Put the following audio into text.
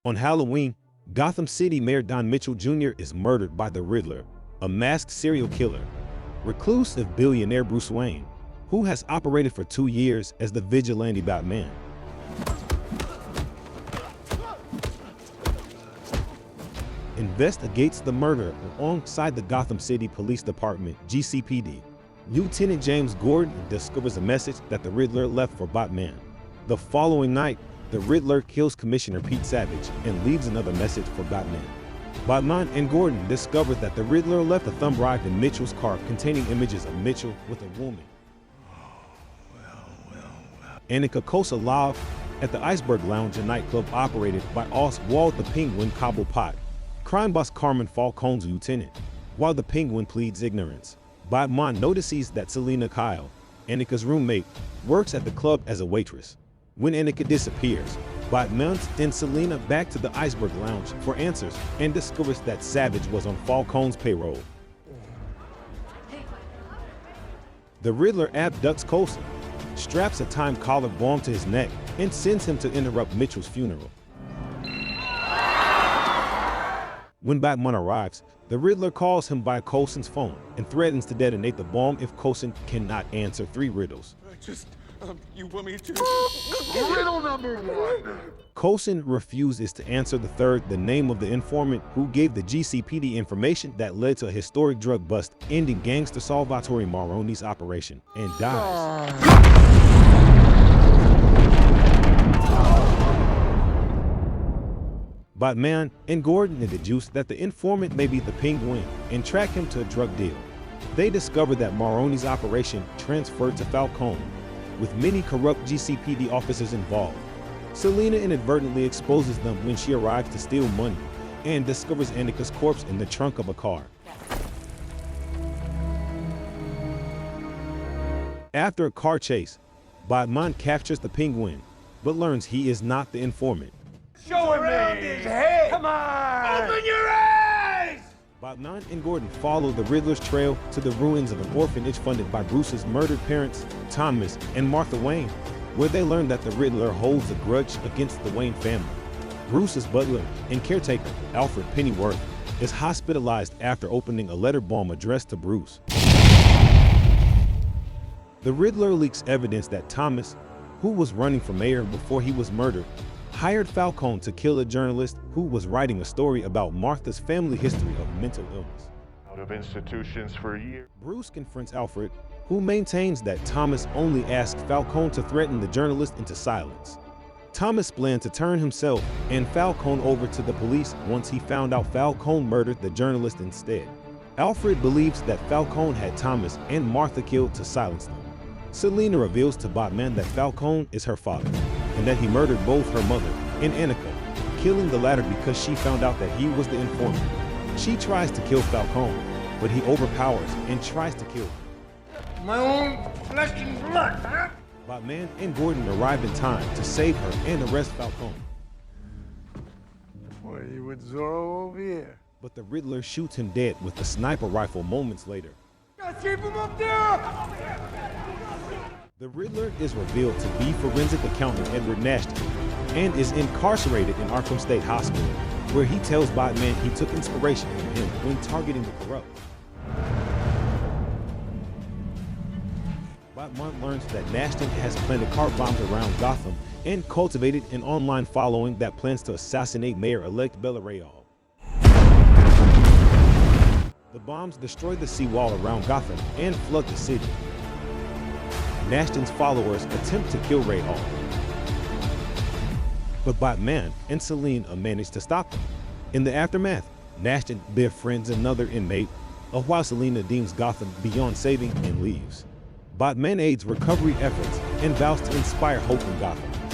On Halloween, Gotham City Mayor Don Mitchell Jr. is murdered by the Riddler, a masked serial killer, reclusive billionaire Bruce Wayne, who has operated for 2 years as the vigilante Batman. Investigates the murder alongside the Gotham City Police Department, GCPD. Lieutenant James Gordon discovers a message that the Riddler left for Batman. The following night, the Riddler kills Commissioner Pete Savage and leaves another message for Batman. Batman and Gordon discover that the Riddler left a thumb drive in Mitchell's car containing images of Mitchell with a woman. Annika Kosalov at the Iceberg Lounge, a nightclub operated by Oswald the Penguin Cobblepot, crime boss Carmen Falcone's lieutenant. While the Penguin pleads ignorance, Batman notices that Selina Kyle, Annika's roommate, works at the club as a waitress. When Annika disappears, Batman sends Selina back to the Iceberg Lounge for answers and discovers that Savage was on Falcone's payroll. The Riddler abducts Coulson, straps a time collar bomb to his neck, and sends him to interrupt Mitchell's funeral. When Batman arrives, the Riddler calls him by Coulson's phone and threatens to detonate the bomb if Coulson cannot answer 3 riddles. You want me to? Riddle number 1! Coulson refuses to answer the third, the name of the informant who gave the GCPD information that led to a historic drug bust, ending gangster Salvatore Maroni's operation, and dies. Batman and Gordon deduce that the informant may be the Penguin and track him to a drug deal. They discover that Maroni's operation transferred to Falcone, with many corrupt GCPD officers involved. Selina inadvertently exposes them when she arrives to steal money and discovers Annika's corpse in the trunk of a car. After a car chase, Batman captures the Penguin, but learns he is not the informant. Show him his head! Come on! Open your eyes! Batman and Gordon follow the Riddler's trail to the ruins of an orphanage funded by Bruce's murdered parents, Thomas and Martha Wayne, where they learn that the Riddler holds a grudge against the Wayne family. Bruce's butler and caretaker, Alfred Pennyworth, is hospitalized after opening a letter bomb addressed to Bruce. The Riddler leaks evidence that Thomas, who was running for mayor before he was murdered, hired Falcone to kill a journalist who was writing a story about Martha's family history of mental illness. Out of institutions for a year. Bruce confronts Alfred, who maintains that Thomas only asked Falcone to threaten the journalist into silence. Thomas planned to turn himself and Falcone over to the police once he found out Falcone murdered the journalist instead. Alfred believes that Falcone had Thomas and Martha killed to silence them. Selina reveals to Batman that Falcone is her father, and that he murdered both her mother and Annika, killing the latter because she found out that he was the informant. She tries to kill Falcone, but he overpowers and tries to kill her. My own flesh and blood, huh? Batman and Gordon arrive in time to save her and arrest Falcone. What are you with Zorro over here? But the Riddler shoots him dead with a sniper rifle moments later. Keep him up there! The Riddler is revealed to be forensic accountant Edward Nashton and is incarcerated in Arkham State Hospital, where he tells Batman he took inspiration from him when targeting the corrupt. Batman learns that Nashton has planted car bombs around Gotham and cultivated an online following that plans to assassinate Mayor-elect Bella Real. The bombs destroy the seawall around Gotham and flood the city. Nashton's followers attempt to kill Ray Hall, but Batman and Selina manage to stop them. In the aftermath, Nashton befriends another inmate, while Selina deems Gotham beyond saving and leaves. Batman aids recovery efforts and vows to inspire hope in Gotham.